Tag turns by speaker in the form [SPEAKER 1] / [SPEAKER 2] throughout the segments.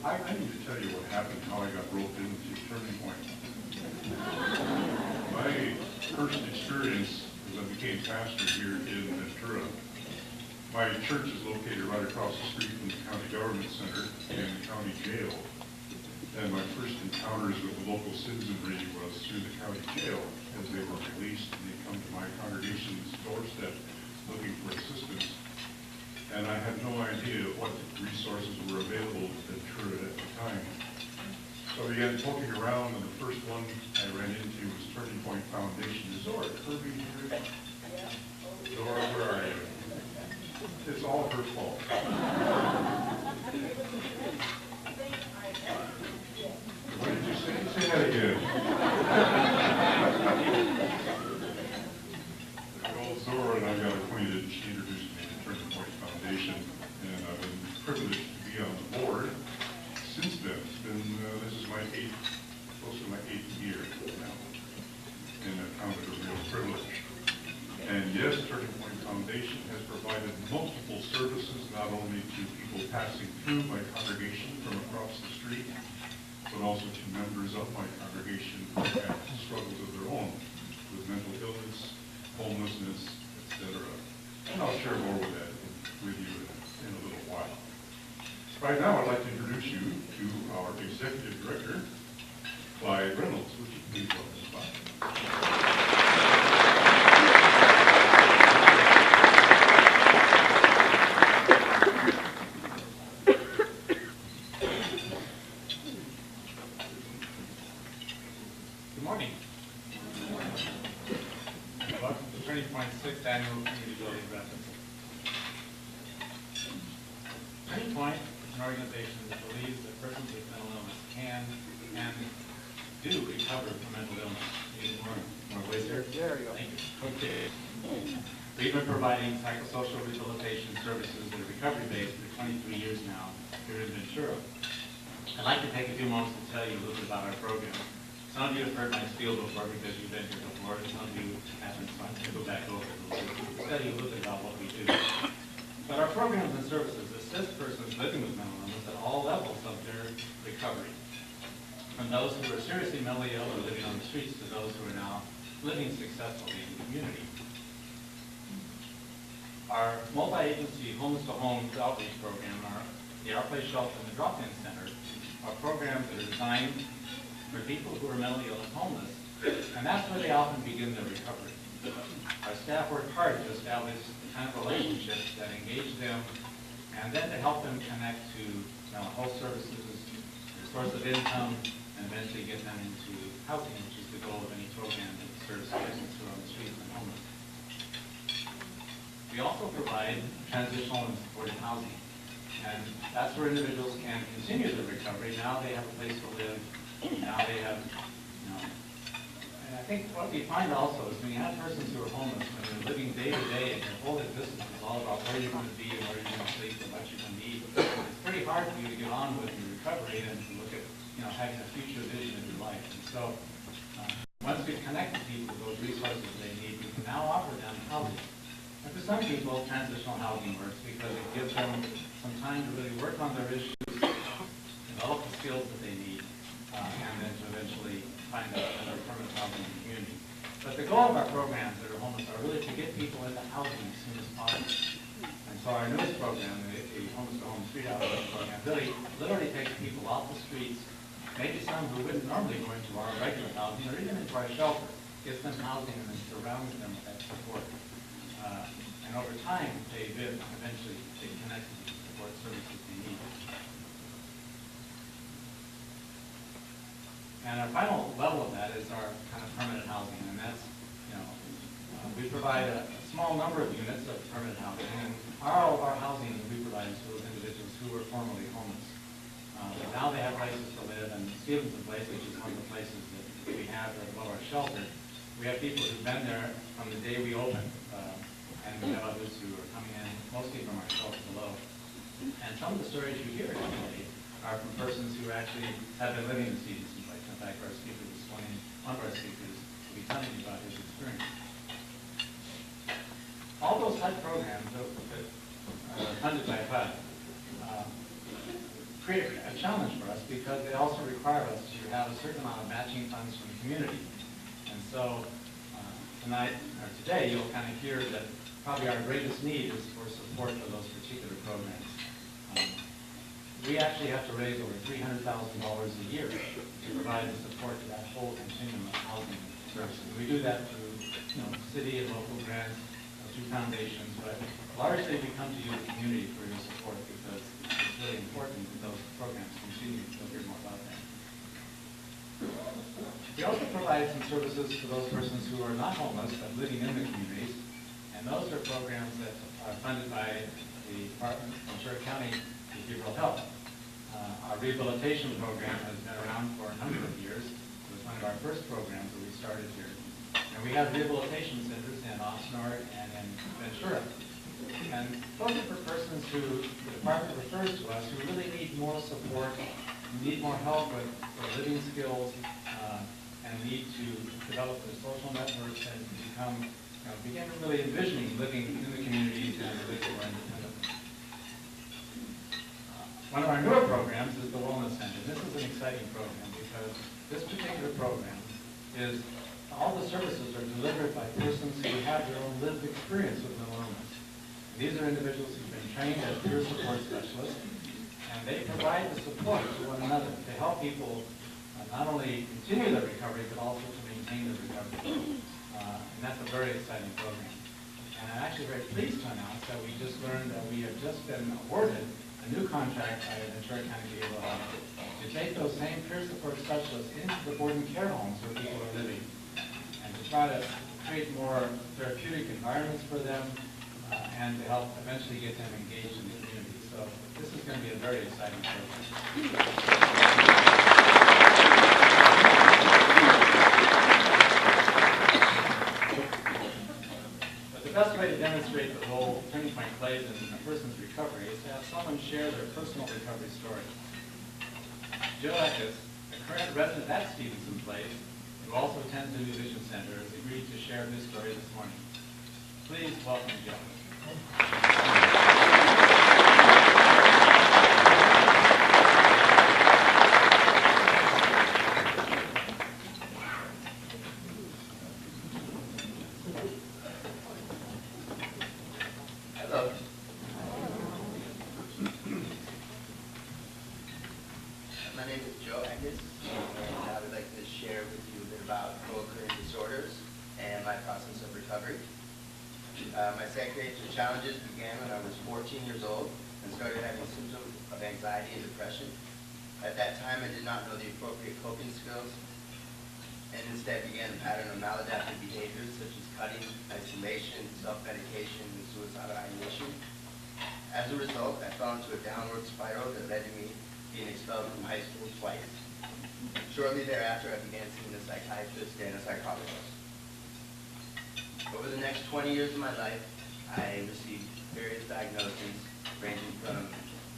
[SPEAKER 1] I need to tell you what happened, how I got roped into Turning Point. My first experience as I became pastor here in Ventura, my church is located right across the street from the county government center and the county jail. And my first encounters with the local citizenry was through the county jail as they were released and they come to my congregation's doorstep looking for assistance. And I had no idea what resources were available in Ventura at the time. So I began poking around, and the first one I ran into was Turning Point Foundation. Is Zora Kirby here? Zora, where are you? It's all her fault. What did you say? Say that again. Well, Zora and I got acquainted. She introduced me to Turning Point Foundation, and I've been privileged to be on the board since then. It's been, this is my close to my 8th year now, and I've found it a real privilege. And yes, Turning Point Foundation has provided multiple services, not only to people passing through my congregation from across the street, but also to members of my congregation who have struggles of their own with mental illness, homelessness, etc. And I'll share more with you in a little while. Right now, I'd like to introduce you to our Executive Director, Clyde Reynolds. Would you please welcome Clyde?
[SPEAKER 2] Good morning. Welcome to Turning Point's 6th Annual Community Building Breakfast. Turning Point is an organization that believes that persons with mental illness can and do recover from mental illness. Need more voice here?
[SPEAKER 3] There you go.
[SPEAKER 2] Thank you. Okay. We've been providing psychosocial rehabilitation services that are recovery-based for 23 years now here in Ventura. I'd like to take a few moments to tell you a little bit about our program. Some of you have heard my spiel before because you've been here before, and some of you haven't, so I'm going to go back over it a little bit to tell you a little bit about what we do. But our programs and services assist persons living with mental illness at all levels of their recovery. From those who are seriously mentally ill or living on the streets to those who are now living successfully in the community. Our multi-agency homeless-to-home outreach program, the Our Place Shelter and the Drop-In Center, are programs that are designed for people who are mentally ill and homeless, and that's where they often begin their recovery. Our staff work hard to establish the kind of relationships that engage them, and then to help them connect to mental health services, their source of income, and eventually get them into housing, which is the goal of any program that serves persons who are on the streets and homeless. We also provide transitional and supported housing, and that's where individuals can continue their recovery. Now they have a place to live. Now they have, and I think what we find also is when you have persons who are homeless, when they're living day to day and their whole existence is all about where you're going to be and where you're going to sleep and what you're going to eat, it's pretty hard for you to get on with your recovery and to look at, having a future vision of your life. And so, once we've connected people with those resources they need, we can now offer them housing. And for some people, transitional housing works because it gives them some time to really work on their issues, develop the skills that they need, and then to eventually find another permanent housing in the community. But the goal of our programs that are homeless are really to get people into housing as soon as possible. And so our newest program, the Homeless to Home Street Outreach Program, really literally takes people off the streets, maybe some who wouldn't normally go into our regular housing or even into our shelter, gets them housing and then surrounds them with that support. And over time, they eventually get connected to the support services they need. And our final level of that is our kind of permanent housing, and that's, we provide a small number of units of permanent housing, and all of our housing we provide is to those individuals who were formerly homeless. But now they have places to live, and Stevenson Place, which is one of the places that we have right below our shelter, we have people who've been there from the day we opened, and we have others who are coming in, mostly from our shelter below. And some of the stories you hear today are from persons who actually have been living in Stevenson Place. In fact, our speaker this morning, one of our speakers, will be telling you about his experience. All those HUD programs that are funded by HUD create a challenge for us because they also require us to have a certain amount of matching funds from the community. And so tonight, or today, you'll kind of hear that probably our greatest need is for support for those particular programs. We actually have to raise over $300,000 a year to provide the support to that whole continuum of housing services. We do that through, city and local grants, through foundations, but largely we come to you, the community, for your support because it's really important that those programs continue. You'll hear more about that. We also provide some services to those persons who are not homeless but living in the communities, and those are programs that are funded by the Department of Ventura County Behavioral Health. Our rehabilitation program has been around for a number of years. It was one of our first programs that we started here. And we have rehabilitation centers in Oxnard and in Ventura. And those are for persons who the department refers to us who really need more support, need more help with their living skills, and need to develop their social networks and become, begin really envisioning living in the communities and living more independently. One of our newer programs is the Wellness Center. This is an exciting program because this particular program is, all the services are delivered by persons who have their own lived experience with mental illness. And these are individuals who've been trained as peer support specialists, and they provide the support to one another to help people not only continue their recovery, but also to maintain their recovery. And that's a very exciting program. And I'm actually very pleased to announce that we just learned that we have just been awarded a new contract by Ventura County Behavioral Health to take those same peer support specialists into the board and care homes where people are living and to try to create more therapeutic environments for them and to help eventually get them engaged in the community. So this is going to be a very exciting program. The best way to demonstrate the role Turning Point plays in a person's recovery is to have someone share their personal recovery story. Joe Eckes, a current resident at Stevenson Place, who also attends the New Vision Center, has agreed to share his story this morning. Please welcome Joe.
[SPEAKER 3] My psychiatric challenges began when I was 14 years old and started having symptoms of anxiety and depression. At that time, I did not know the appropriate coping skills and instead began a pattern of maladaptive behaviors such as cutting, isolation, self-medication, and suicidal ideation. As a result, I fell into a downward spiral that led to me being expelled from high school twice. Shortly thereafter, I began seeing a psychiatrist and a psychologist. Over the next 20 years of my life, I received various diagnoses ranging from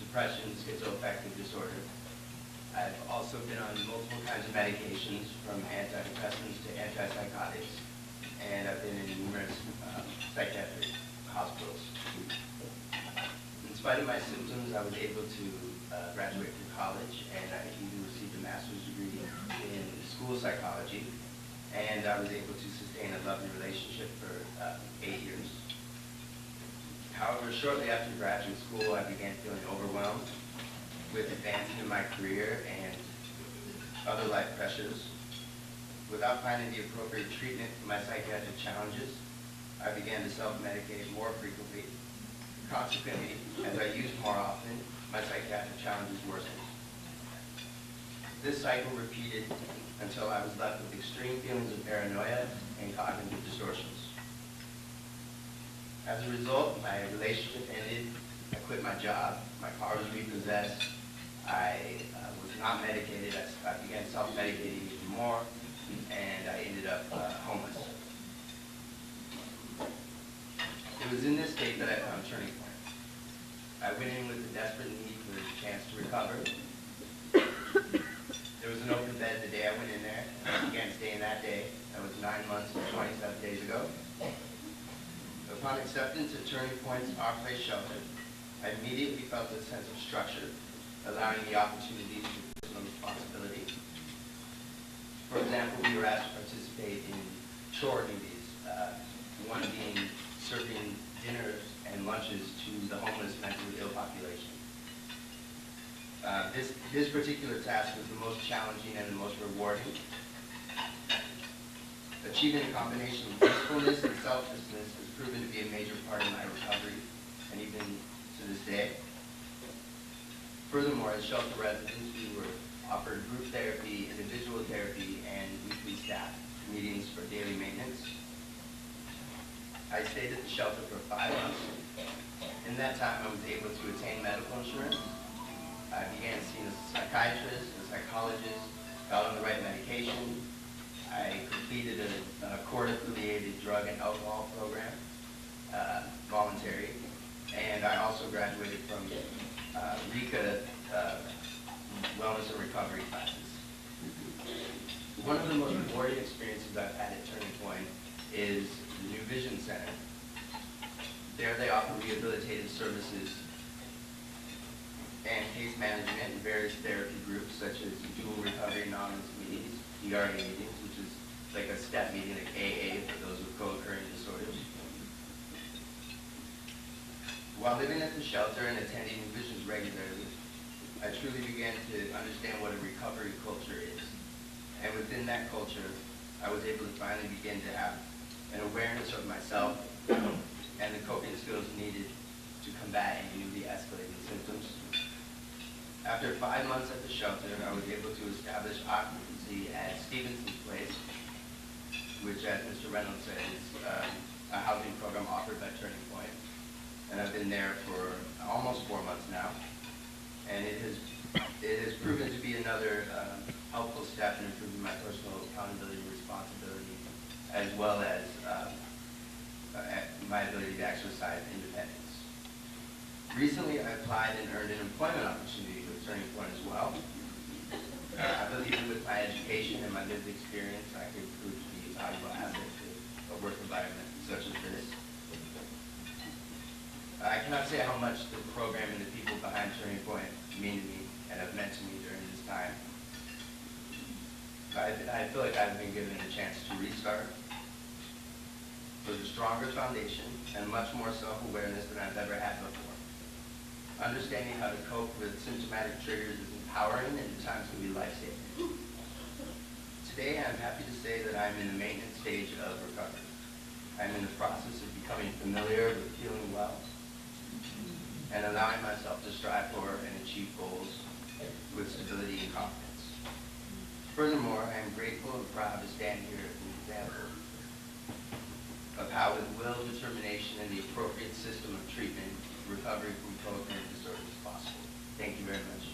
[SPEAKER 3] depression, schizoaffective disorder. I've also been on multiple kinds of medications, from antidepressants to antipsychotics, and I've been in numerous psychiatric hospitals. In spite of my symptoms, I was able to graduate from college, and I even received a master's degree in school psychology. And I was able to sustain a loving relationship for 8 years. However, shortly after graduate school, I began feeling overwhelmed with advancing in my career and other life pressures. Without finding the appropriate treatment for my psychiatric challenges, I began to self-medicate more frequently. Consequently, as I used more often, my psychiatric challenges worsened. This cycle repeated until I was left with extreme feelings of paranoia and cognitive distortions. As a result, my relationship ended, I quit my job, my car was repossessed, I was not medicated, I began self-medicating even more, and I ended up homeless. It was in this state that I found Turning Point. I went in with a desperate need for a chance to recover. There was an open bed the day I went in there, and I began staying that day. That was 9 months and 27 days ago. Upon acceptance at Turning Point's Our Place shelter, I immediately felt a sense of structure, a allowing the opportunities for personal responsibility. For example, we were asked to participate in chore duties, one being serving dinners and lunches to the homeless mentally ill population. This particular task was the most challenging and the most rewarding. Achieving a combination of usefulness and selflessness has proven to be a major part of my recovery, and even to this day. Furthermore, as shelter residents, we were offered group therapy, individual therapy, and weekly staff meetings for daily maintenance. I stayed at the shelter for 5 months. In that time, I was able to attain medical insurance. I began seeing a psychiatrist, a psychologist, got on the right medication. I completed a court-affiliated drug and alcohol program, voluntary, and I also graduated from RECA wellness and recovery classes. One of the most rewarding experiences I've had at Turning Point is the New Vision Center. There they offer rehabilitative services and case management in various therapy groups such as Dual Recovery Anonymous meetings, DRA meetings, which is like a step meeting, like AA for those with co-occurring disorders. While living at the shelter and attending New Visions regularly, I truly began to understand what a recovery culture is. And within that culture, I was able to finally begin to have an awareness of myself and the coping skills needed to combat any newly escalating symptoms. After 5 months at the shelter, I was able to establish occupancy at Stevenson's Place, which, as Mr. Reynolds said, is a housing program offered by Turning Point. And I've been there for almost 4 months now. And it has proven to be another helpful step in improving my personal accountability and responsibility, as well as my ability to exercise independence. Recently, I applied and earned an employment opportunity with Turning Point as well. I believe that with my education and my lived experience, I could prove to be a valuable asset to a work environment such as this. I cannot say how much the program and the people behind Turning Point mean to me and have meant to me during this time. I feel like I've been given a chance to restart with a stronger foundation and much more self-awareness than I've ever had before. Understanding how to cope with symptomatic triggers is empowering and at times can be life-saving. Today, I'm happy to say that I'm in the maintenance stage of recovery. I'm in the process of becoming familiar with feeling well and allowing myself to strive for and achieve goals with stability and confidence. Furthermore, I am grateful and proud to stand here as an example of how with will, determination, and the appropriate system of treatment, recovery from co-occurring disorders is possible. Thank you very much.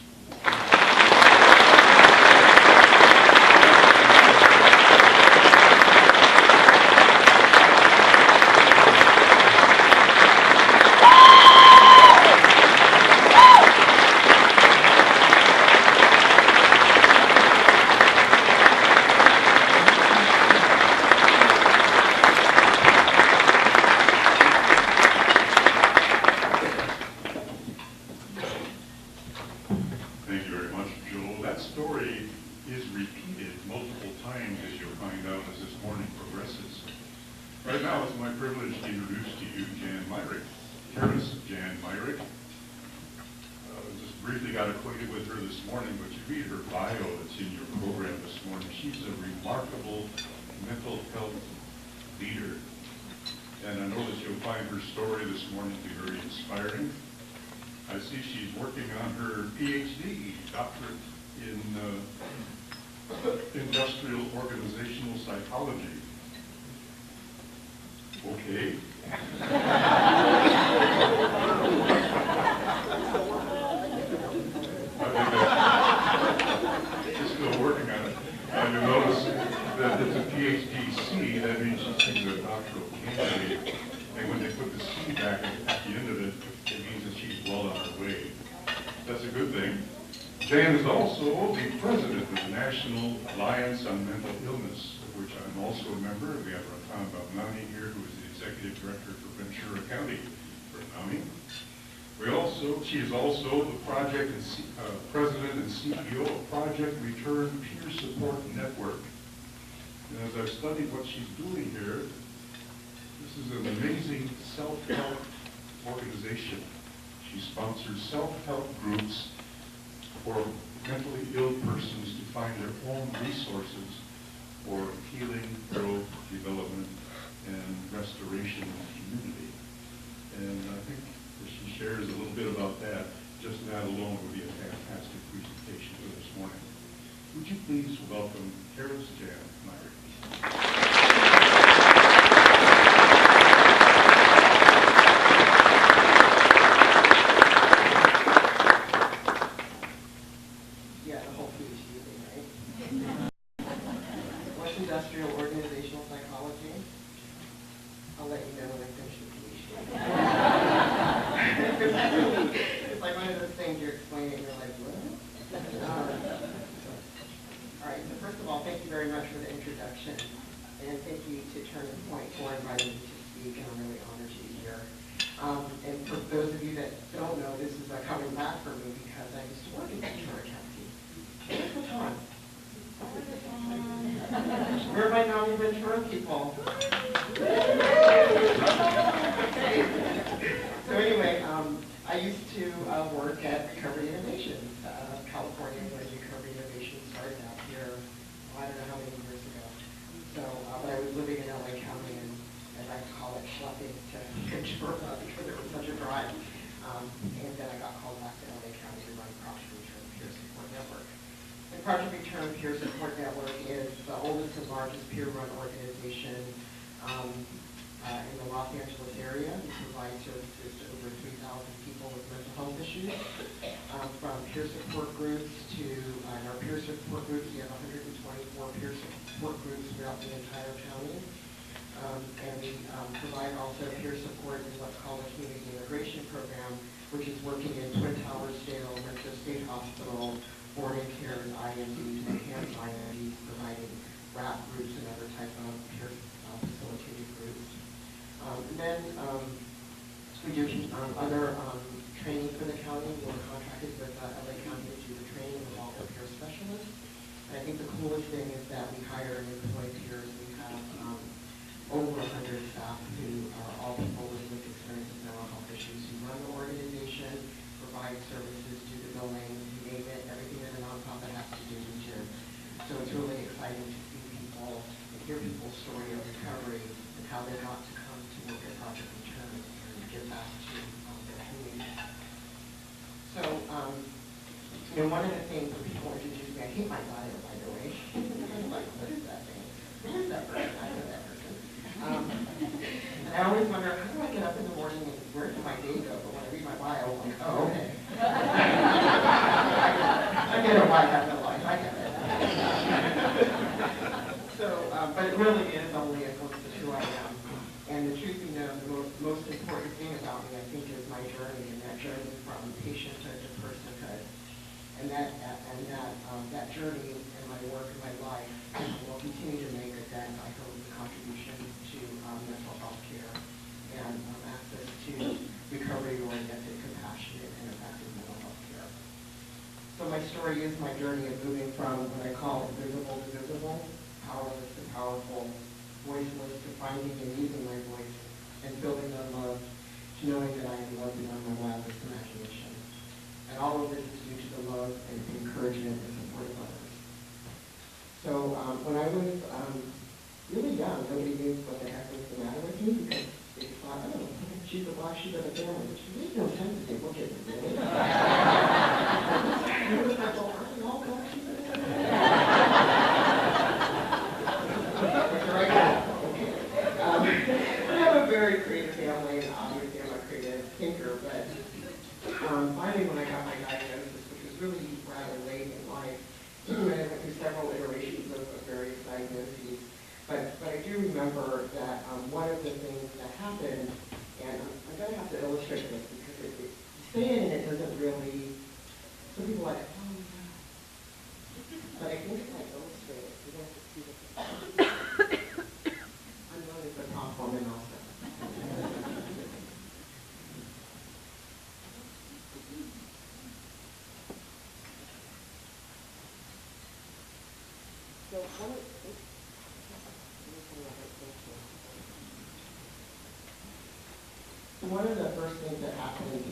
[SPEAKER 1] Thank you very much, Joel. That story is repeated multiple times, as you'll find out as this morning progresses. Right now, it's my privilege to introduce to you Jan Myrick. Here's Jan Myrick. Just briefly got acquainted with her this morning, but you read her bio that's in your program this morning. She's a remarkable mental health leader. And I know that you'll find her story this morning to be very inspiring. I see she's working on her PhD, doctorate in industrial organizational psychology. Okay. She's still working on it. And you notice that it's a PhD-C, that means she's a doctoral candidate. And when they put the C back at the end of it, it means that she's well on her way. That's a good thing. Jan is also the president of the National Alliance on Mental Illness, of which I'm also a member. We have Ratan Bhavnani here, who is the executive director for Ventura County for NAMI. She is also the project and president and CEO of Project Return Peer Support Network. And as I've studied what she's doing here, this is an amazing self-help organization. She sponsors self-help groups for mentally ill persons to find their own resources for healing, growth, development, and restoration of community. And I think if she shares a little bit about that, just that alone would be a fantastic presentation for this morning. Would you please welcome Harris Jan Myrie.
[SPEAKER 4] Yeah, the whole food is using, right? What's industrial organizational psychology? I'll let you know when I finish the PhD. It's like one of those things you're explaining, you're like, what? All right, so first of all, thank you very much for the introduction. And thank you to Turning Point for inviting me to speak, and I'm really honored to be here. And for those of you that don't know, this is coming back for me because I used to work in Ventura County. Where's the time? Where are my non-Ventura people? So anyway, I used to work at Recovery Innovations, California, when Recovery Innovations started out here, I don't know how many years ago. So, but I was living in LA County, and as I call it, schlepping to Ventura because it was such a drive. And then I got called back to LA County to run Project Return Peer Support Network. And Project Return Peer Support Network is the oldest and largest peer-run organization in the Los Angeles area. We provide services to over 3,000 people with mental health issues, from peer support groups to, in our peer support groups, we have 124 peer support groups throughout the entire county. And we provide also peer support in what's called a community integration program, which is working in Twin Towers, Dale, Metro State Hospital, boarding care and IMDs, enhanced IMDs, providing RAP groups and other type of peer facilitated groups. And then we do other training for the county. We're contracted with LA County to do the training of all their peer specialists. And I think the coolest thing is that we hire and employ peers. We have over 100 staff who are all people with lived experience with mental health issues who run the organization, provide services, do the billing, you name it, everything that a nonprofit has to do each year. So it's really exciting to see people and hear people's story of recovery and how they got to come to work at Project Return and give back to their community. So, one of the things when people introduce me, I hate my bio, by the way. I'm like, what is that thing? Who is that person? I know that person. And I always wonder, how do I get up in the morning and where did my day go? But when I read my bio, I'm like, oh, okay. I get it, why I have no life. I get it. So, but it really is only a glimpse of who I am. And the truth be known, the most important thing about me, I think, is my journey, and that journey from patienthood to personhood. And that journey in my work and my life will continue to make a dent, I hope, a contribution to mental health care and access to recovery-oriented, compassionate, and effective mental health care. So my story is my journey of moving from what I call invisible to visible, powerless to powerful, voiceless to finding and using my voice, and building on love, to knowing that I am loved beyond my wildest imagination. And all of this is due to the love and encouragement and support of others. So when I was really young, nobody knew what the heck was the matter with me because they thought, oh, she's a black sheep of the family, which makes no sense if they look at me, really. I was like, well, aren't we all black sheep of the family? I have a very creative family, and obviously I'm a creative thinker, but finally when I got my diagnosis, which was really rather late in life, I went through several iterations of various diagnoses, but I do remember that one of the things that happened, and I'm going to have to illustrate this because you say it and it doesn't really, some people are like, oh my God. But I think if I illustrate it, you have to see the I'm going to put pop woman also. So one of the first things that happened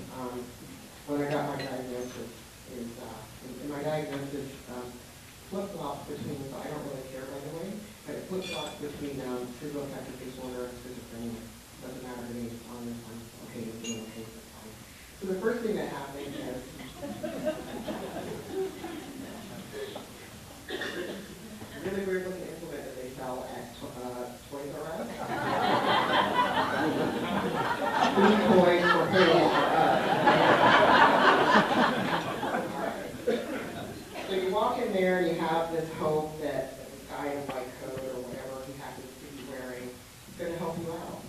[SPEAKER 4] when I got my diagnosis is, and my diagnosis flip-flops between, so I don't really care by the way, but it flip-flops between schizoaffective disorder and schizophrenia. Doesn't matter to me, as long as I'm okay with being okay, that's fine. So the first thing that happened is, really weird looking implement that they sell at Toys R Us. Food toys for Toys R Us. So you walk in there and you have this hope that this guy in white coat or whatever he happens to be wearing is going to help you out.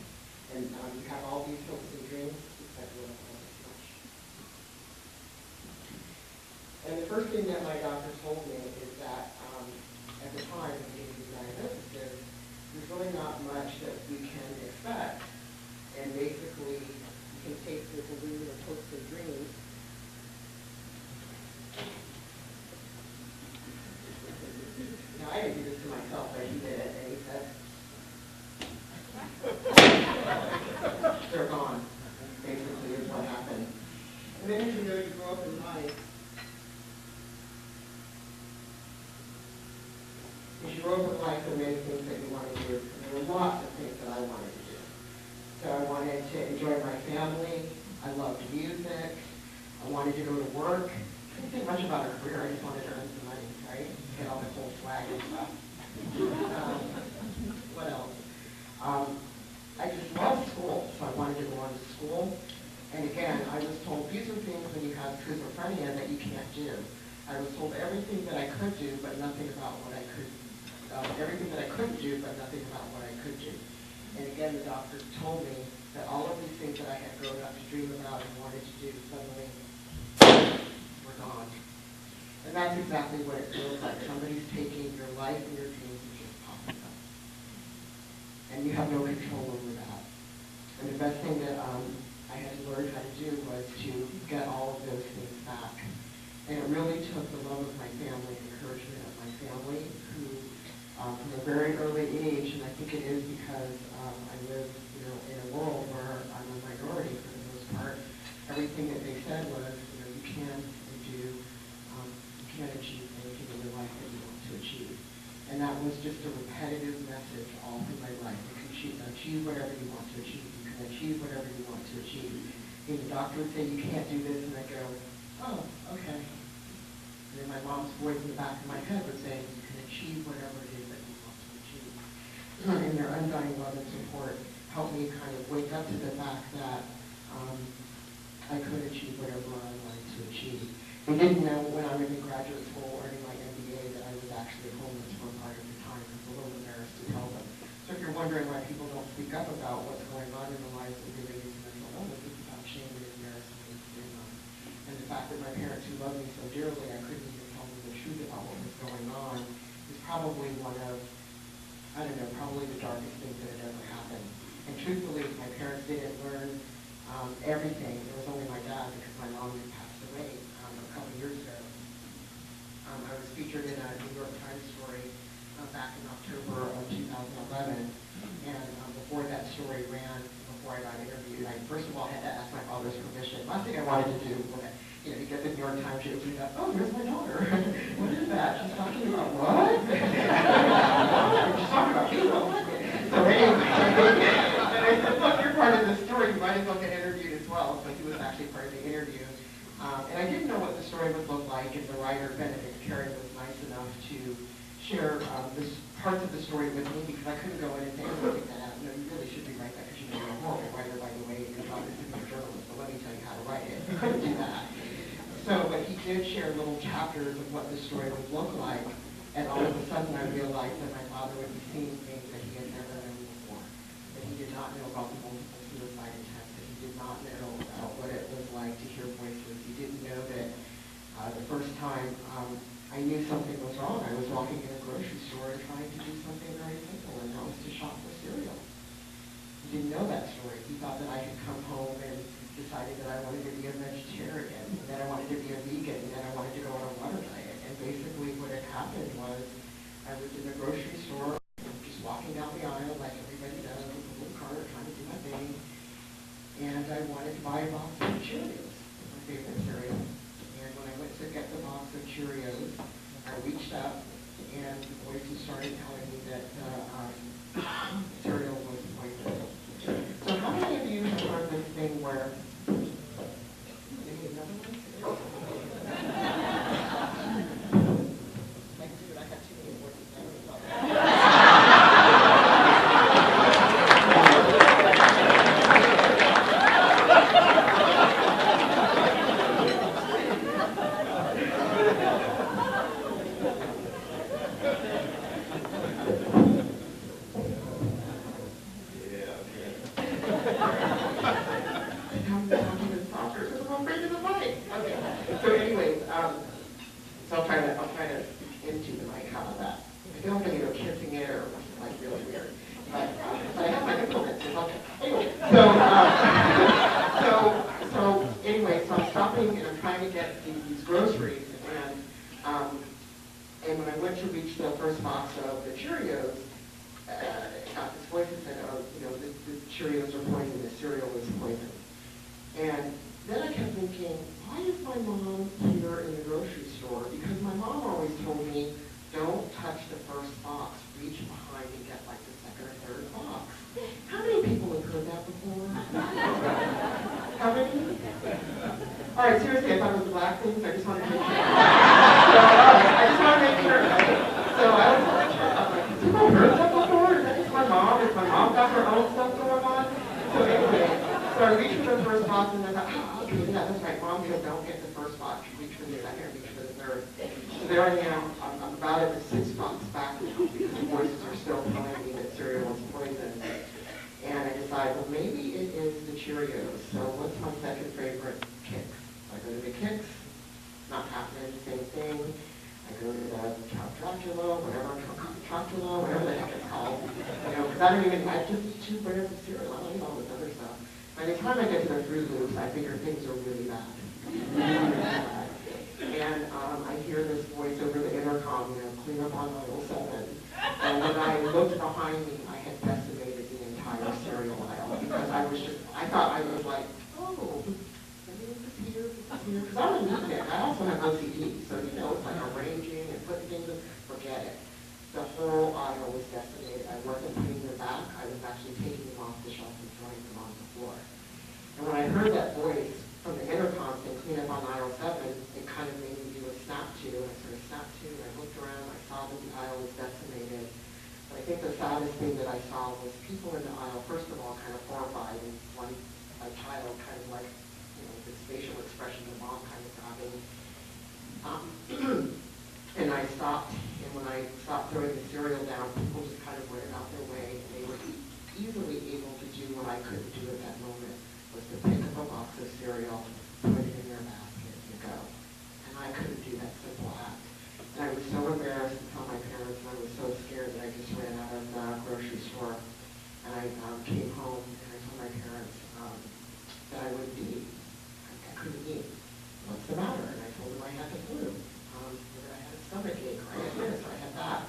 [SPEAKER 4] And you have all these hopes and dreams, except you don't have as much. And the first thing that my doctor told me is that at the time when he gave me the diagnosis is there's really not much that we can expect. And basically, you can take this illusion of hopes and dreams. Now, I didn't do this to myself, but he did it, and he said, they're gone, basically, is what happened. And then as you know, you grow up in life. As you grow up in life, there are many things that you want to do, and there were lots of things that I wanted to do. So I wanted to enjoy my family, I loved music, I wanted to go to work. I didn't think much about a career, I just wanted to earn some money, right? Get all this whole swag and stuff. What else? I just loved school, so I wanted to go on to school. And again, I was told these are things when you have schizophrenia that you can't do. I was told everything that I could do, but nothing about what I could. Everything that I couldn't do, but nothing about what I could do. And again, the doctor told me that all of these things that I had grown up to dream about and wanted to do suddenly were gone. And that's exactly what it feels like. Somebody's taking your life and your dreams and just popping up. And you have no control over that. And the best thing that I had to learn how to do was to get all of those things back. And it really took the love of my family, the encouragement of my family, who from a very early age, and I think it is because I live, in a world where I'm a minority for the most part. Everything that they said was, you can achieve anything in your life that you want to achieve. And that was just a repetitive message all through my life. You can achieve whatever you want to achieve. You can achieve whatever you want to achieve. And the doctor would say, you can't do this, and I'd go, oh, okay. And then my mom's voice in the back of my head would say, you can achieve whatever it is that you want to achieve. And their undying love and support helped me kind of wake up to the fact that I could achieve whatever I wanted to achieve. They didn't know when I was in graduate school earning my MBA that I was actually homeless for a part of the time. I was a little embarrassed to tell them. So if you're wondering why people don't speak up about what's going on in the lives of related to mental illness, it's about shame and embarrassment and the fact that my parents who loved me so dearly, I couldn't even tell them the truth about what was going on, is probably one of, probably the darkest things that had ever happened. And truthfully, my parents didn't learn everything. It was only my dad because my mom had passed away a couple years ago. I was featured in a New York Times story back in October of 2011. And before that story ran, before I got interviewed, I first of all had to ask my father's permission. Last thing I wanted to do was, to get the New York Times, she opened it up, oh, here's my daughter. What is that? She's talking about what? She's talking about you. So anyway, and I said, look, you're part of the story. You might as well get interviewed as well. So he was actually part of the interview. And I didn't know what the story would look like, and the writer, Benedict Carey, was nice enough to share parts of the story with me because I couldn't go in and say, oh, look at that. You really should be writing that because you're a horrible writer, by the way, and your job is to be a journalist, so let me tell you how to write it. I couldn't do that. So, but he did share little chapters of what the story would look like, and all of a sudden I realized that my father would be seeing things that he had never known before. That he did not know about the multiple suicide attempts, that he did not know about what it was like to hear voices. He didn't know that the first time I knew something was wrong. I was walking in a grocery store trying to do something very simple, and that was to shop for cereal. He didn't know that story. He thought that I had come home and decided that I wanted to be a vegetarian, and that I wanted to be a vegan, and that I wanted to go on a water diet. And basically what had happened was I was in the grocery store, just walking down the aisle like everybody does, with a little cart, trying to do my thing. And I wanted to buy a box of Cheerios, my favorite cereal. And when I went to get the box of Cheerios, I reached up, and the voices started telling me that cereal was poisonous. So how many of you have heard this thing where, maybe another one? Like, dude, I got too many voices now. So anyways, so I'll try to into the mic. How about that? I feel like I'm kissing it or like really weird. But I have my implements. It's okay. Anyway, so anyway, so I'm stopping and I'm trying to get these groceries, and when I went to reach the first box of the Cheerios, this voice said, "Oh, the Cheerios are poison. The cereal is poison." And then I kept thinking, why is my mom here in the grocery store? Because my mom always told me, don't touch the first box. Reach behind and get like the second or third box. How many people have heard that before? How many? All right, seriously, I thought it was black things. I just wanted to make sure. I just want to make sure. So I was like, have people heard that before? Is that just my mom? Has my mom got her own stuff going on? So anyway, so I reached for the first box and I thought, okay, yeah, that's right. Mom said don't get the first box. Reach for the second, reach for the third. So there I am. I'm about at the sixth box back now because the voices are still telling me that cereal is poison. And I decided, well, maybe it is the Cheerios. So what's my second favorite? Kix. I go to the Kix, not happening, same thing. I go to the Chocula, whatever the heck it's called. Because I don't even, I just eat 2 brands of cereal. I don't eat all this other stuff. By the time I get to the Fruit Loops, I figure things are really bad. Really bad. And I hear this voice over the intercom, clean up on aisle 7. And when I looked behind me, I had decimated the entire cereal aisle because I thought I was like, oh, this is here. Because I was eating it. I also have OCD, so it's like arranging and putting things in. Forget it. The whole aisle was decimated. I wasn't putting them back. I was actually taking them off the shelf and throwing them on the floor. And when I heard that voice from the intercom saying clean up on aisle 7, it kind of made me do a snap to, and I sort of snapped to, and I looked around, I saw that the aisle was decimated. But I think the saddest thing that I saw was people in the aisle, first of all, kind of horrified, and a child kind of like, this facial expression of mom kind of sobbing. And I stopped, and when I stopped throwing the cereal down, people just kind of went out their way, and they were easily able to do what I couldn't do at that moment, was to pick up a box of cereal, put it in their basket, and go. And I couldn't do that simple act. And I was so embarrassed to tell my parents, and I was so scared that I just ran out of the grocery store. And I came home, and I told my parents that I wouldn't eat. I couldn't eat. What's the matter? And I told them I had the flu. That I had a stomach ache, or I had this, or I had that.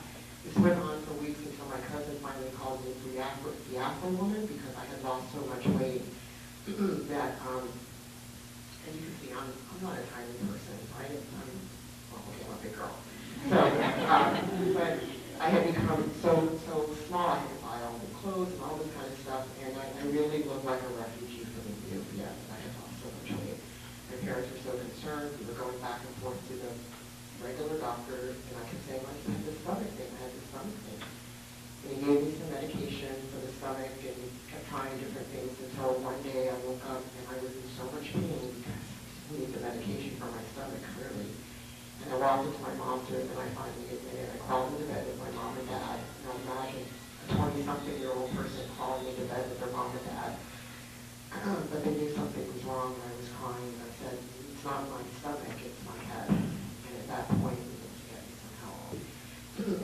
[SPEAKER 4] This went on for weeks until my cousin finally called me the Afro woman because I had lost so much weight that, and you can see, I'm not a tiny person, right? I'm a big girl. So, but I had become so small, I had to buy all the clothes and all this kind of stuff, and I really looked like a refugee from Ethiopia, and I had lost so much weight. My parents were so concerned. We were going back and forth to the regular doctor, and I kept saying, I had this stomach thing, And he gave me some medication for the stomach and kept trying different things until one day I woke up and I was in so much pain because I needed the medication for my stomach, clearly. And I walked into my mom's room and I finally admitted, I crawled into bed with my mom and dad. Now imagine a 20-something-year-old person crawling into bed with their mom and dad. But they knew something was wrong and I was crying. And I said, it's not my stomach, it's my head. And at that point, we needed to get me some help.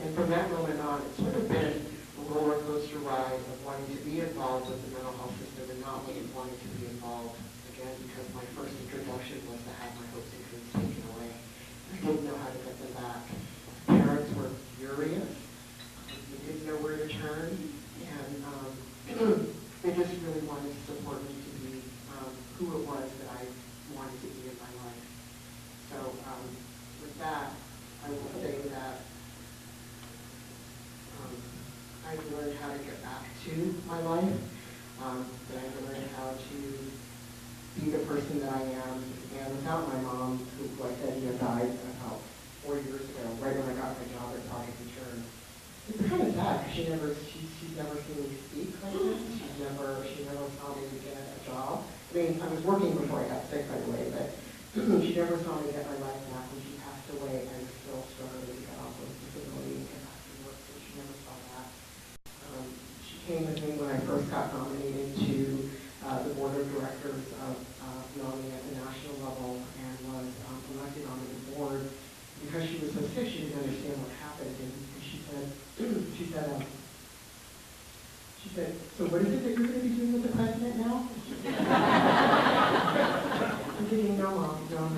[SPEAKER 4] And from that moment on, it's sort of been a roller coaster ride of wanting to be involved with the mental health system and not wanting to be involved again because my first introduction was to have my hopes and dreams taken away. I didn't know how to get them back. Parents were furious. trying to learn how to get back to my life. Trying to learn how to be the person that I am. And without my mom, who, like I said, died about 4 years ago, right when I got my job at Project Return. It's kind of sad because she's never seen me speak like this. She never saw me get a job. I mean, I was working before I got sick, by the way, but she never saw me get my life back when she passed away and still struggling to get off of disability and get back to work, so she never saw that. She came with me when I first got nominated to the board of directors of NAMI at the national level and was elected onto the board. Because she was so sick, she didn't understand what happened, and she said, so what is it that you're going to be doing with the president now? I'm thinking, no, Mom, no.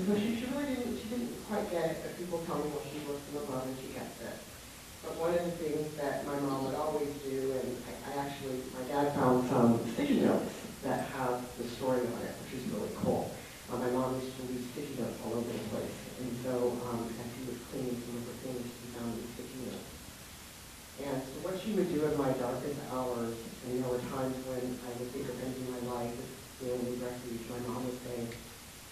[SPEAKER 4] So she didn't quite get it, but people tell me, well, she works from above and she gets it. But one of the things that my mom would always do, and my dad found some sticky notes that have the story on it, which is really cool. My mom used to leave sticky notes all over the place. And so as he was cleaning some of her things, he found these sticky notes. And so what she would do in my darkest hours, and there were times when I would think of ending my life with family refuge, my mom would say,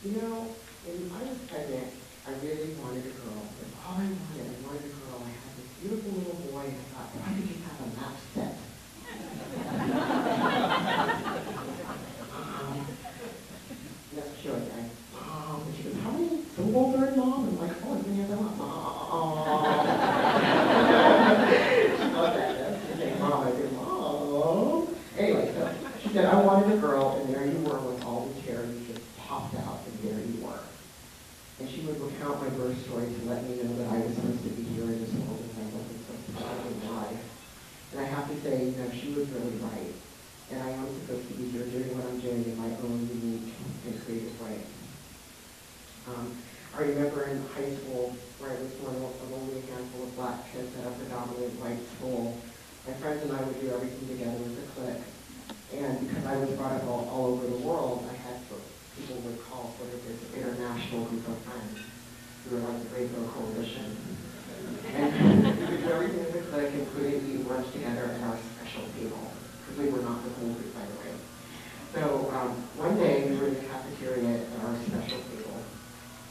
[SPEAKER 4] when I was pregnant, I really wanted a girl. That's all I wanted. I wanted a girl. I had this beautiful little boy, and I thought, if I could just have a match set. That's what she would say. Mom, and she goes, how many syllables are in Mom? I'm like, oh, as many as I want. Mom. She loved that. She said, Mom. I said, Mom. Anyway, so she said, I wanted a girl, and there you were with all the hair. You just popped out, and there you were. And she would recount my birth story to let me know that I was supposed to be here in this world and I wasn't supposed to die in life. And I have to say, she was really right. And I am supposed to be here doing what I'm doing in my own unique and creative way. I remember in high school, where I was one of only a handful of black kids at a predominantly white school, my friends and I would do everything together as a clique. And because I was brought up all over the world, I had people would call sort of this international group of friends. We were like the Great Girl Coalition. And we would do everything as a clique, including eat lunch together at our special table, because we were not the whole group, by the way. So one day we were in the cafeteria at our special table,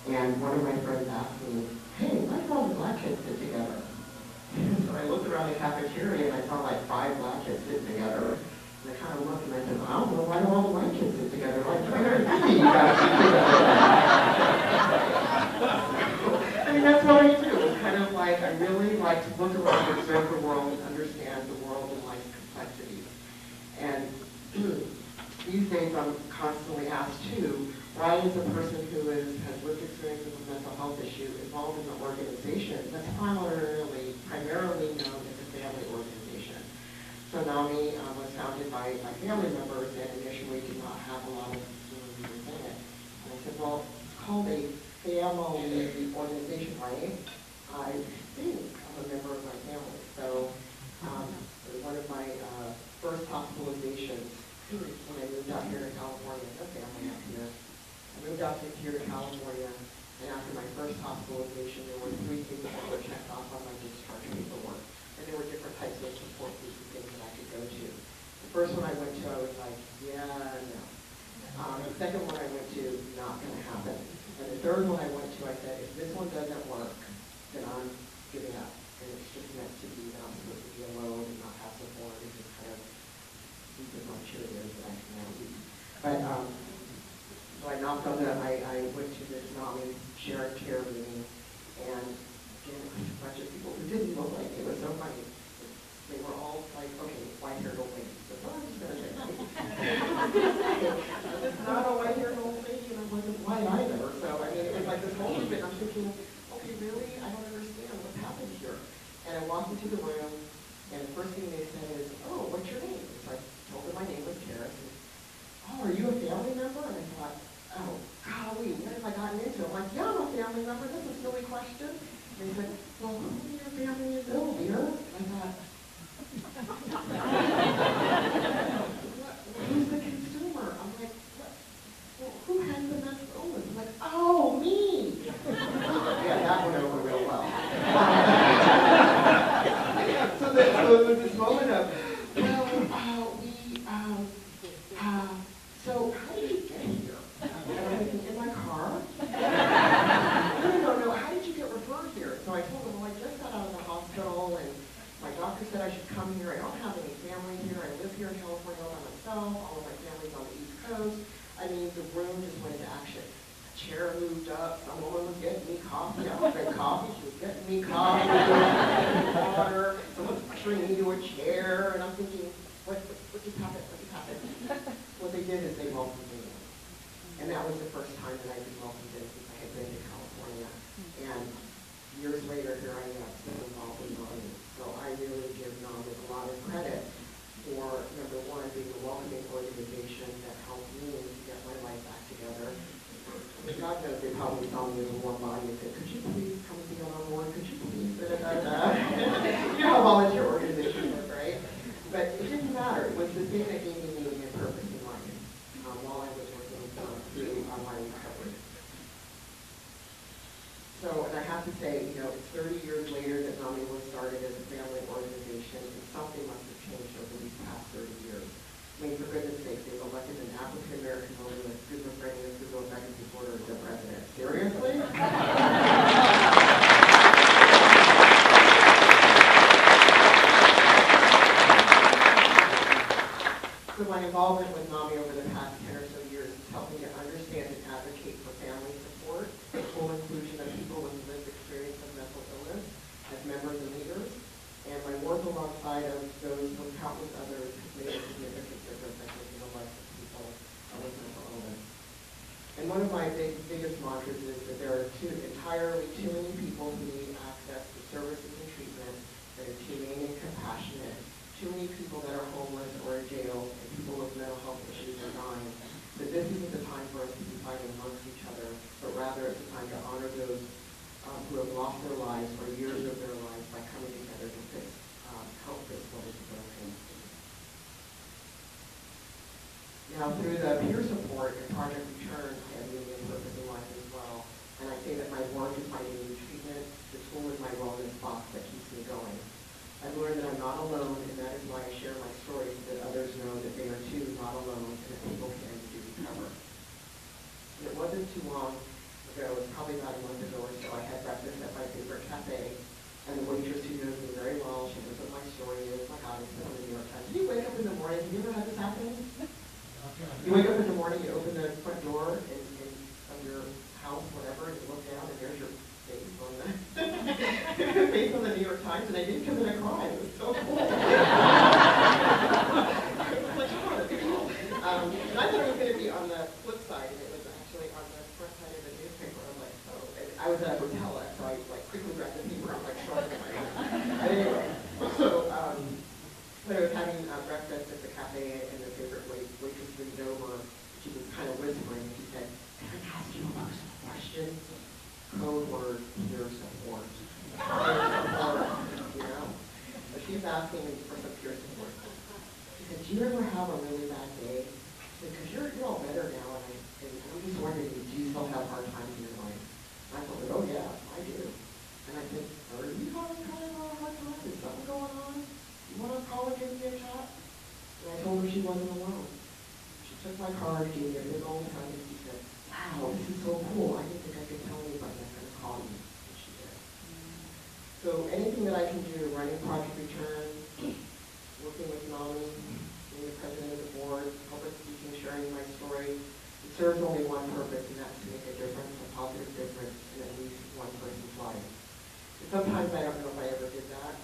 [SPEAKER 4] and one of my friends asked me, hey, why do all the black kids sit together? And so I looked around the cafeteria and I saw like 5 black kids sitting together. And I kind of looked and I said, I don't know, why do all the white kids sit together? Like, you guys sit together. I mean, that's what I do. It's kind of like, I really like to look around, observe the world, and understand the world and life's complexities. And these days I'm constantly asked too, why is a person who has lived experience with a mental health issue involved in an organization that's primarily known as a family organization? So NAMI was founded by family members and initially did not have a lot of leaders in it. And I said, well, it's called a family organization, right? I think I'm a member of my family. So one of my first hospitalizations when I moved out here to California, no family out here. I moved out here to California, and after my first hospitalization, there were 3 things that were checked off on my discharge paperwork. And there were different types of support groups and things that I could go to. The first one I went to, I was like, yeah, no. The second one I went to, not going to happen. And the third one I went to, I said, if this one doesn't work, then I'm giving up. And it's just meant to be that I'm supposed to be alone and not have support and just kind of these are my cheerleaders that I can now lead. But so I knocked on that. I went to this NAMI shared care meeting, and again, it was a bunch of people who didn't look like me. It was so funny. They were all like, okay, white-haired old lady. So what I'm just going to say, I was not a white-haired old lady, and I wasn't white either. So I mean, it was like this whole movement. I'm thinking, okay, really? I don't understand what's happened here. And I walked into the room, and the first thing they said is, oh, what's your name? So I told them my name was Karis. And, oh, are you a family member? And I thought, oh, golly, what have I gotten into? I'm like, yeah, I'm a family member. That's a silly question. And they said, well, who in your family is ill, dear? And I thought, who's the consumer? I'm like, what? Well, who has the mental illness? I'm like, oh, me. Yeah, that went over real well. interaction. A chair moved up, some woman was getting me coffee, I was getting coffee, she was getting me coffee, water, someone's ushering me to a chair, and I'm thinking, what just happened, what just happened? What they did is they welcomed me in. And that was the first time that I'd been welcomed in since I had been to California. And years later, here I am, still involved in NAMI. So I really give NAMI a lot of credit for, number one, being a welcoming organization that helped me get my life back together. God knows they probably saw me as a warm body and said, could you please come and be on our board? Could you please, da-da-da-da. You know how volunteer organizations work, right? But it didn't matter. It was the thing that gave me meaning and purpose in life while I was working through my recovery. So, and I have to say, you know, it's 30 years later that NAMI was started as a family organization, and something must have changed over these past 30 years. I mean, for goodness sake, they've elected an African-American woman with schizophrenia, schizoaffective disorder as their president. Seriously? So my involvement with NAMI over the past 10 or so years is helping to understand and advocate for family support, the full inclusion of people with lived experience of mental illness as members and leaders, and my work alongside of those from countless others has made a significant difference, I think, in the lives of people with mental illness. And one of my biggest mantras is that there are entirely too many people who need access to services and treatment that are humane and compassionate, too many people that are homeless or in jail, and people with mental health issues are dying. That this isn't the time for us to be fighting amongst each other, but rather it's the time to honor those who have lost their lives or years of their lives by coming together to help fix what is broken. Now, through the peer support and Project Return, I have meaning and purpose in life as well. And I say that my work is my daily treatment, the school is my wellness box that keeps me going. I've learned that I'm not alone, and that is why I share my story so that others know that they are too not alone and that people can do recover. And it wasn't too long ago, it was probably about a month ago or so, I had breakfast at my favorite cafe, and the waitress who knows me very well, she knows what my story is, my God, it's been on the New York Times. Do you wake up in the morning, have you ever had this happen? You wake up in the morning, you open the front door of your house, whatever, and you look down, and there's your face on the face on the New York Times, and I didn't come in and cry. It was so cool. I was like, oh, that's cool. And I thought it was going to be on the flip side, and it was actually on the front side of the newspaper. I'm like, oh. And I was at a hotel, so I like quickly grabbed the paper. I'm like, shrugging my hand. Anyway, so when I was having breakfast at the cafe, and the favorite waitress leaned over, she was kind of whispering, and she said, "Can I ask you a question?" Code word, peer support. Peer support, you know? So she's asking me for some peer support. She said, "Do you ever have a really bad day?" She said, "Because you're all better now, and I'm just wondering, do you still have hard times in your life?" And I told her, "Oh yeah, I do." And I said, "Are you having kind of a hard time? Is something going on? You want to call and give me a shot?" And I told her she wasn't alone. She took my card, gave me a big old hug, and she said, "Wow, this is so cool. I didn't think I could tell anybody I'm going to call you." And she did. So anything that I can do, running Project Return, working with NAMI, being the president of the board, public speaking, sharing my story, it serves only one purpose, and that's to make a difference, a positive difference in at least one person's life. And sometimes I don't know if I ever did that.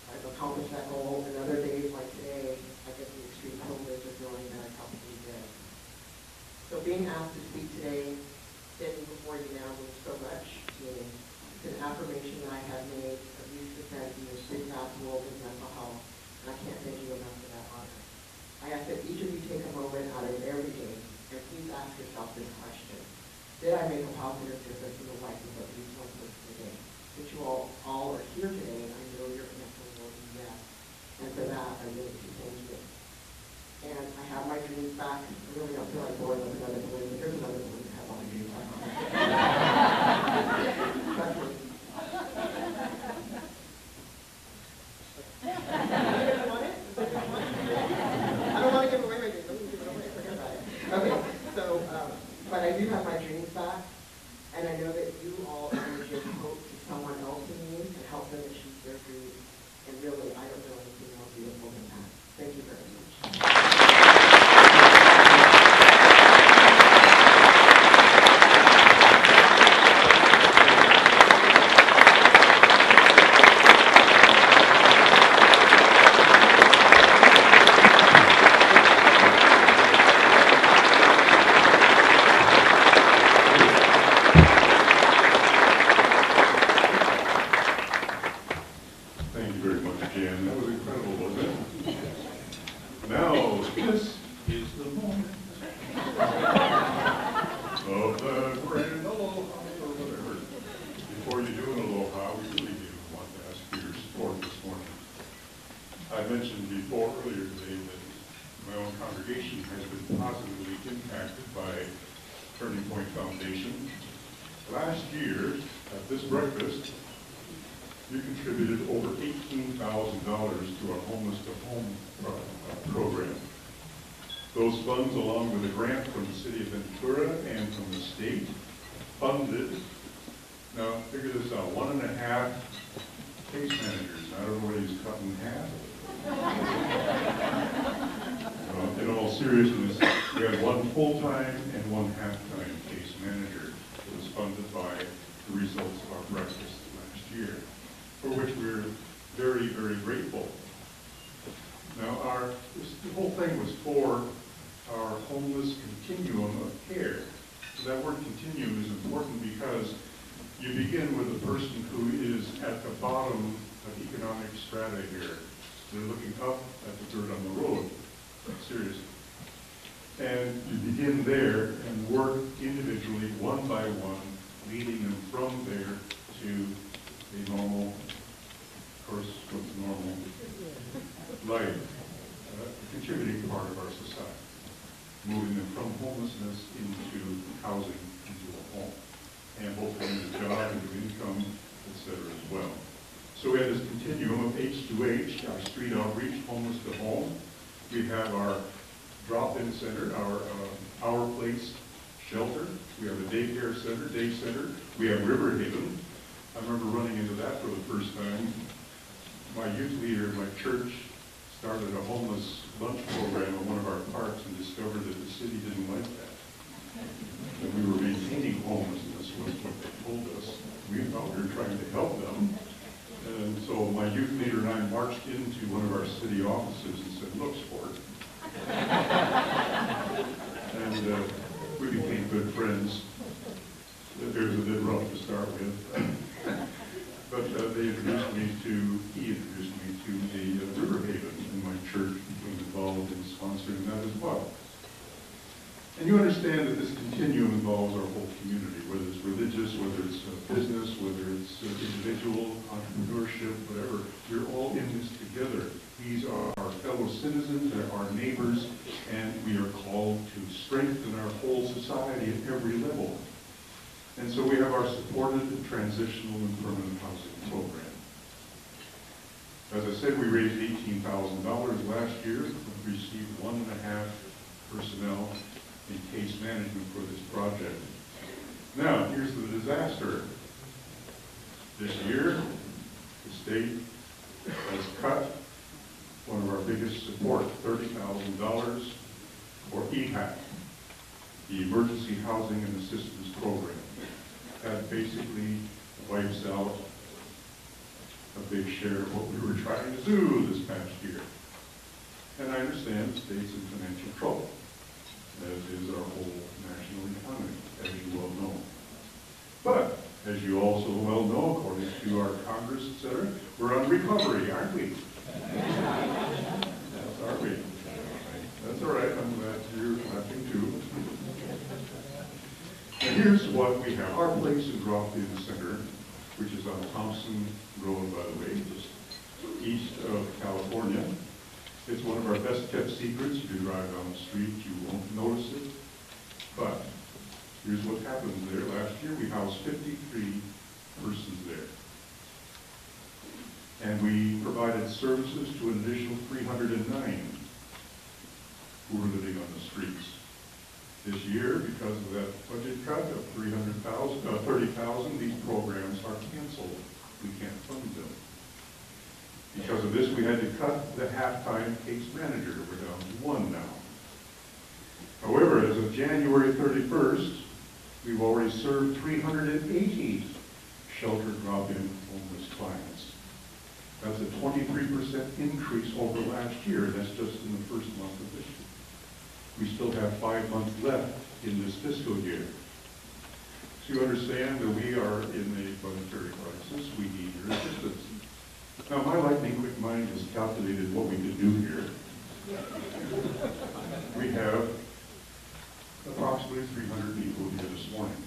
[SPEAKER 4] I've accomplished that goal, and other days like today, I get the extreme privilege of knowing that I probably did. So being asked to speak today, standing before you now means so much to me. It's an affirmation that I have made of youth defense in this big vast world of mental health, and I can't thank you enough for that honor. I ask that each of you take a moment out of every day, and please ask yourself this question: did I make a positive difference in the life of at least one person today? That you all are here today, and I know you're answering yes. And for that, I really do thank you. And I have my dreams back. I really don't feel like going with another balloon, but there's another balloon that has all my dreams back on it. Trust me. You want it? I don't want to give away my dreams. Don't give it away. Forget about it. Okay, so, but I do have my dreams back, and I know that you all are in the gym
[SPEAKER 1] mentioned before earlier today that my own congregation has been positively impacted by Turning Point Foundation. Last year, at this breakfast, you contributed over $18,000 to our Homeless to Home program. Those funds, along with a grant from the city of Ventura and from the state, funded, now figure this out, 1.5 case managers. Everybody's cut in half. In all seriousness, we had one full-time and one half-time case manager that was funded by the results of our breakfast last year, for which we're very, very grateful. Now, the whole thing was for our homeless continuum of care. So that word continuum is important because you begin with a person who is at the bottom of economic strata here. They're looking up at the dirt on the road, seriously. And you begin there and work individually, one by one, leading them from there to a normal, of course, what's normal life, a contributing part of our society, moving them from homelessness into housing, into a home, and hopefully into a job, into income, etc. as well. So we have this continuum of H2H, our street outreach, homeless to home. We have our drop-in center, our place shelter. We have a daycare center, day center. We have River Haven. I remember running into that for the first time. My youth leader in my church started a homeless lunch program at one of our parks and discovered that the city didn't like that. That we were maintaining homelessness was what they told us. We thought we were trying to help them. And so my youth leader and I marched into one of our city offices and said, "Look, sport." And we became good friends. It was a bit rough to start with. But he introduced me to the River Haven, and my church became involved in sponsoring that as well. And you understand that this continuum involves our whole community, whether it's religious, whether it's business, whether it's individual, entrepreneurship, whatever. We're all in this together. These are our fellow citizens, they're our neighbors, and we are called to strengthen our whole society at every level. And so we have our supported transitional and permanent housing program. As I said, we raised $18,000 last year. We received 1.5 personnel in case management for this project. Now, here's the disaster. This year, the state has cut one of our biggest support, $30,000 for EHAC, the Emergency Housing and Assistance Program. That basically wipes out a big share of what we were trying to do this past year. And I understand the state's in financial trouble, as is our whole national economy, as you well know. But, as you also well know, according to our Congress, etc., we're on recovery, aren't we? Yes, are we? That's all right, I'm glad you're laughing too. And here's what we have. Our place is Drop-In Center, which is on Thompson Road, by the way, just east of California. It's one of our best kept secrets. If you drive down the street, you won't notice it. But here's what happened there. Last year, we housed 53 persons there. And we provided services to an additional 309 who were living on the streets. This year, because of that budget cut of $30,000, these programs are canceled. We can't fund them. Because of this, we had to cut the half-time case manager. We're down to 1 now. However, as of January 31st, we've already served 380 shelter drop-in homeless clients. That's a 23% increase over last year. That's just in the first month of this year. We still have 5 months left in this fiscal year. So you understand that we are in a budgetary crisis. We need your assistance. Now, my lightning quick mind has calculated what we could do here. We have approximately 300 people here this morning.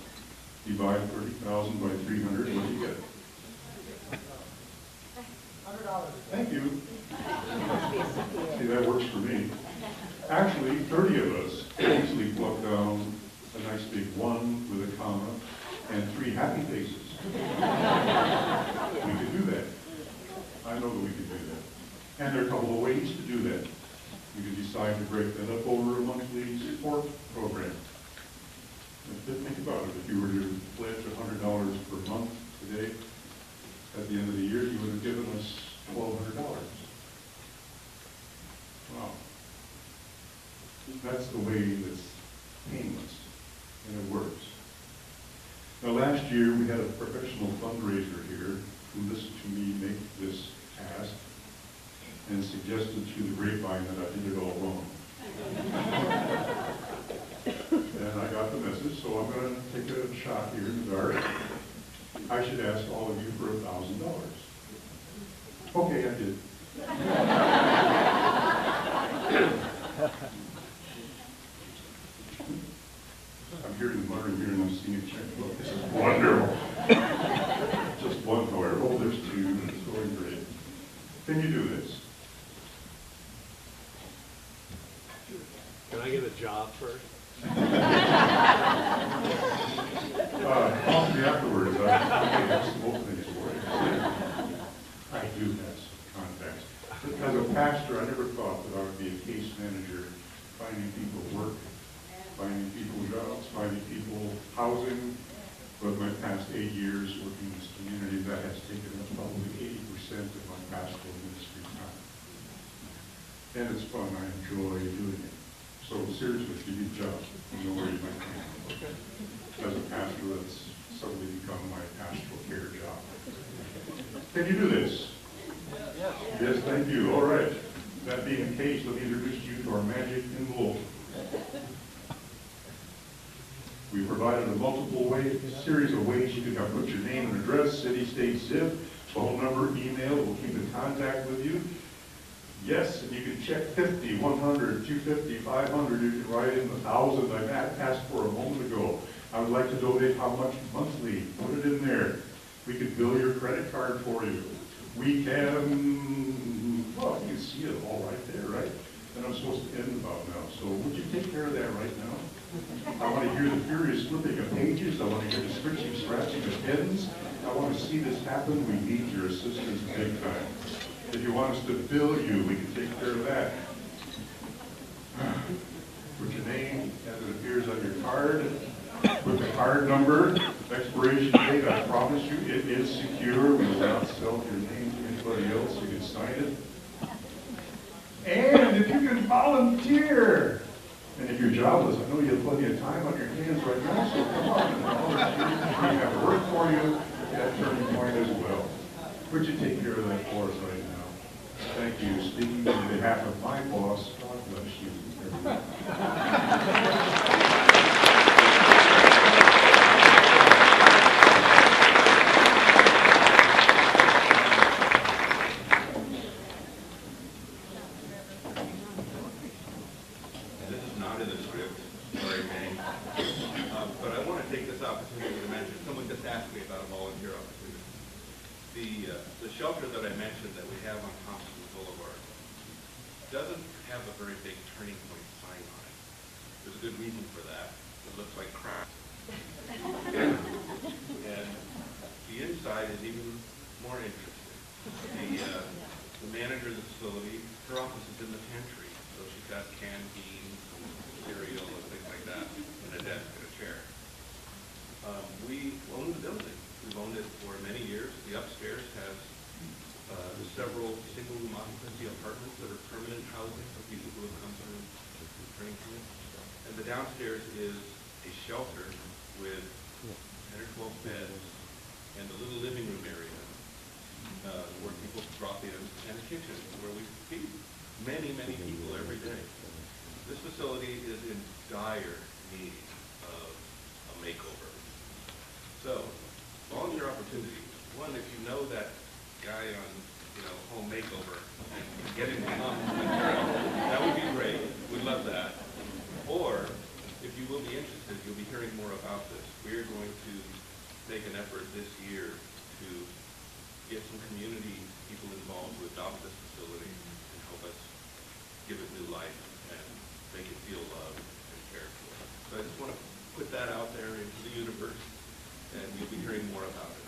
[SPEAKER 1] Divide 30,000 by 300, what do you get? $100. Thank you. And there are a couple of ways to do that. You can decide to break that up over a monthly support program. But think about it, if you were to pledge $100 per month today, at the end of the year, you would have given us $1,200. Wow. That's the way that's painless, and it works. Now, last year, we had a professional fundraiser here who listened to me make this task and suggested through the grapevine that I did it all wrong. And I got the message, so I'm going to take a shot here in the dark. I should ask all of you for $1,000. Okay, I did. I'm hearing the muttering here and I'm seeing a checkbook. This is wonderful. Just one, however. Oh, there's two. It's going great. Can you do this?
[SPEAKER 5] Can I get a job first?
[SPEAKER 1] Call me afterwards. I have some openings for it. I do have some contacts. As a pastor, I never thought that I would be a case manager, finding people work, finding people jobs, finding people housing. But my past 8 years working in this community, that has taken up probably 80% of my pastoral ministry time. And it's fun. I enjoy doing it. So seriously, if you need a job, you know where you might come. As a pastor, that's suddenly become my pastoral care job. Can you do this? Yes. Yes, thank you. All right. That being the case, let me introduce you to our magic envelope. We provided a series of ways you can put your name and address, city, state, zip, phone number, email. We'll keep in contact with you. Yes, and you can check 50, 100, 250, 500. You can write in 1,000. I asked for a moment ago. I would like to donate how much monthly. Put it in there. We can bill your credit card for you. We can, well, you can see it all right there, right? And I'm supposed to end about now. So would you take care of that right now? I want to hear the furious flipping of pages. I want to hear the scratching, scratching of pens. I want to see this happen. We need your assistance big time. If you want us to bill you, we can take care of that. Put your name as it appears on your card. Put the card number, expiration date. I promise you it is secure. We will not sell your name to anybody else. You can sign it. And if you can volunteer, and if you're jobless, I know you have plenty of time on your hands right now, so come on and volunteer. We have work for you at Turning Point as well. Would you take care of that for us right now? Thank you. Speaking on behalf of my boss, God bless you, everyone.
[SPEAKER 6] This is not in the script, sorry, Manny. But I want to take this opportunity to mention, someone just asked me about a volunteer opportunity. The shelter that I mentioned that we have on Thompson Boulevard doesn't have a very big Turning Point sign on it. There's a good reason for that. It looks like crap. And the inside is even more interesting. The manager of the facility, her office is in the pantry, so she's got canned beans and cereal and things like that, and a desk and a chair. We own the building. We've owned it for many years. The upstairs has several single-room occupancy apartments that are permanent housing for people who have come through Turning Point. And the downstairs is a shelter with 10 or 12 beds and a little living room area where people drop in, and a kitchen where we feed many, many people every day. This facility is in dire need of a makeover. So, volunteer opportunities. One, if you know that guy on, home makeover, and get him to come material, that would be great. We'd love that. Or, if you will be interested, you'll be hearing more about this. We're going to make an effort this year to get some community people involved to adopt this facility and help us give it new life and make it feel loved and cared for. So I just want to put that out there into the universe, and you'll be hearing more about it.